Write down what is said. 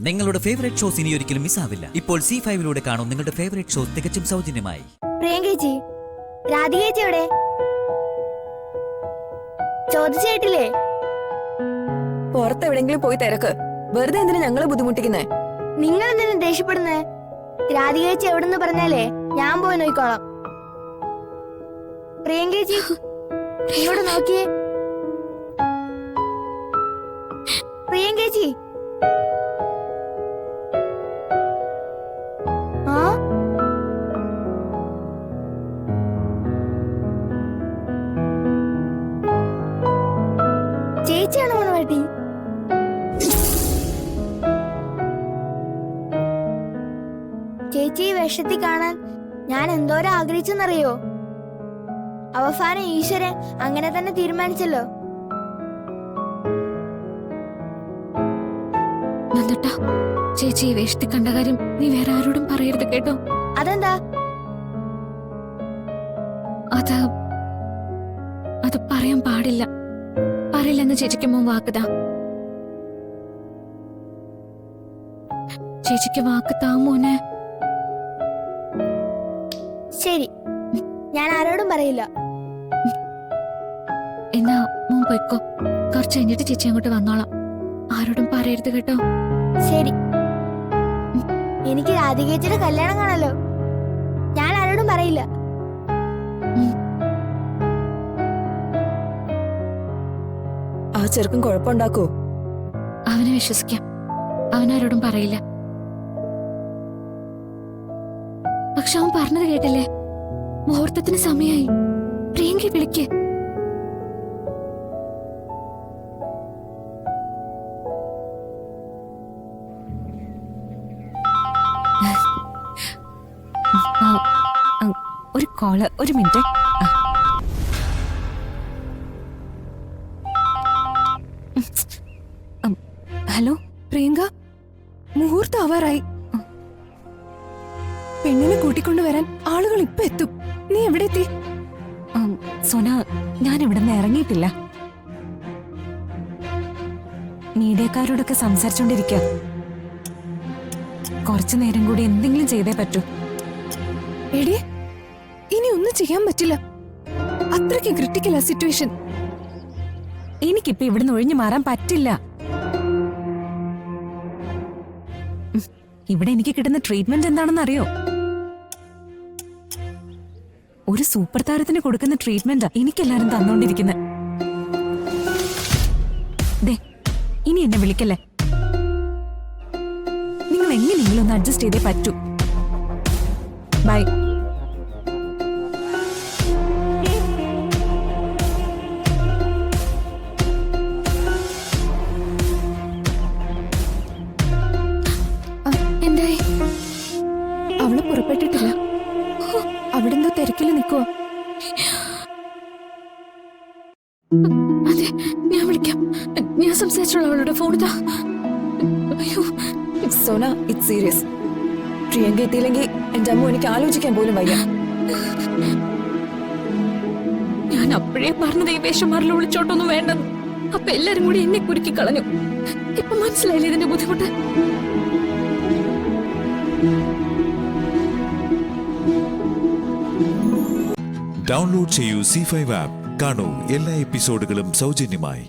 നിങ്ങളുടെ favourite shows ഇനി ഒരിക്കലും മിസ്സാവില്ല. ഇപ്പോൾ C5 കാണും നിങ്ങളുടെ ഫേവറേറ്റ് ഷോസ് തികച്ചും സൗജന്യമായി. പ്രിയങ്കേച്ചി, രാധികേച്ചി എവിടെ? ചോദിച്ചേട്ടില്ലേ? പുറത്തെവിടെങ്കിലും പോയി തിരക്ക്. വെറുതെ എന്തിനാ ഞങ്ങളെ ബുദ്ധിമുട്ടിക്കുന്നേ? നിങ്ങൾ എന്തിനാ ദേഷ്യപ്പെടുന്നേ? രാധികേച്ചി എവിടെന്ന് പറഞ്ഞാലേ ഞാൻ പോയി നോക്കിക്കോളാം. പ്രിയങ്കേച്ചി, ഇങ്ങോട്ട് നോക്കിയേ. പ്രിയങ്കേച്ചി, ചേച്ചിയാണ് മണവാട്ടി. ചേച്ചി ഈ വേഷത്തിൽ കാണാൻ ഞാൻ എന്തോരം ആഗ്രഹിച്ചെന്നറിയോ? അവസാനം ഈശ്വരൻ അങ്ങനെ തന്നെ തീരുമാനിച്ചല്ലോ. ചേച്ചി ഈ വേഷത്തിൽ കണ്ട കാര്യം നീ വേറെ ആരോടും പറയരുത് കേട്ടോ. അതെന്താ? അത് പറയാൻ പാടില്ല. പറയില്ലെന്ന് ചേച്ചിക്ക് മോൻ വാക്കുതാ. ചേച്ചിക്ക് വാക്ക് താ മോനെ. ശരി, ഞാൻ ആരോടും പറയില്ല. എന്നാ മോൻ പോയിക്കോ. കുറച്ച് കഴിഞ്ഞിട്ട് ചേച്ചി അങ്ങോട്ട് വന്നോളാം. ആരോടും പറയരുത് കേട്ടോ. ശരി. എനിക്ക് രാധികേച്ചിയുടെ കല്യാണം കാണല്ലോ. ഞാൻ ആരോടും പറയില്ല. ആ ചെറുക്കൻ കുഴപ്പമുണ്ടാക്കോ? അവനെ വിശ്വസിക്കാം. അവനാരോടും പറയില്ല. പക്ഷെ അവൻ പറഞ്ഞത് കേട്ടില്ലേ? മുഹൂർത്തത്തിന് സമയായി. പ്രിയങ്കി വിളിക്ക്. ഒരു കോള്, ഒരു മിനിറ്റ്. ഹലോ പ്രിയങ്ക, മുഹൂർത്തം ആവാറായി. പെണ്ണിനെ കൂട്ടിക്കൊണ്ടുവരാൻ ആളുകൾ ഇപ്പൊ എത്തും. നീ എവിടെ എത്തി? സോന, ഞാൻ ഇവിടെ നിന്ന് ഇറങ്ങിയിട്ടില്ല. മീഡിയക്കാരോടൊക്കെ സംസാരിച്ചോണ്ടിരിക്കുക. കുറച്ചു നേരം കൂടി എന്തെങ്കിലും ചെയ്തേ പറ്റൂ. എടി, ഇനി ഒന്നും ചെയ്യാൻ പറ്റില്ല. അത്രയ്ക്ക് ക്രിട്ടിക്കലാ സിറ്റുവേഷൻ. എനിക്കിപ്പോ ഇവിടുന്ന് ഒഴിഞ്ഞു മാറാൻ പറ്റില്ല. ഇവിടെ എനിക്ക് കിട്ടുന്ന ട്രീറ്റ്മെന്റ് എന്താണെന്ന് അറിയോ? ഒരു സൂപ്പർ താരത്തിന് കൊടുക്കുന്ന ട്രീറ്റ്മെന്റാ എനിക്കെല്ലാരും തന്നോണ്ടിരിക്കുന്നത്. ഇനി എന്നെ വിളിക്കല്ലേ. നിങ്ങൾ എങ്ങനെയെങ്കിലും ഒന്ന് അഡ്ജസ്റ്റ് ചെയ്തേ പറ്റൂ. ബൈ. എന്തായി? അവള് പുറപ്പെട്ടിട്ടില്ല. അവിടെന്തോ തിരക്കില് നിൽക്കുവോ? അതെ, ഞാൻ വിളിക്കാം. ഞാൻ സംസാരിച്ചോളൂ. അവളുടെ ഫോൺ ഇതാ. അയ്യോ സോന, ഇറ്റ്സ് സീരിയസ്. പ്രിയങ്ക എത്തിയില്ലെങ്കിൽ എന്റെ അമ്മ എനിക്ക് ആലോചിക്കാൻ പോലും വയ്യ. ഞാൻ അപ്പോഴേ പറഞ്ഞത് ഈ വേഷന്മാരിൽ വിളിച്ചോട്ടൊന്നും വേണ്ടെന്ന്. അപ്പൊ എല്ലാരും കൂടി എന്നെ കുരുക്കി കളഞ്ഞു. ഇപ്പൊ മനസ്സിലായില്ലേ ഇതിന്റെ ബുദ്ധിമുട്ട്? ഡൗൺലോഡ് ചെയ്യൂ C5 ആപ്പ്. കാണൂ എല്ലാ എപ്പിസോഡുകളും സൗജന്യമായി.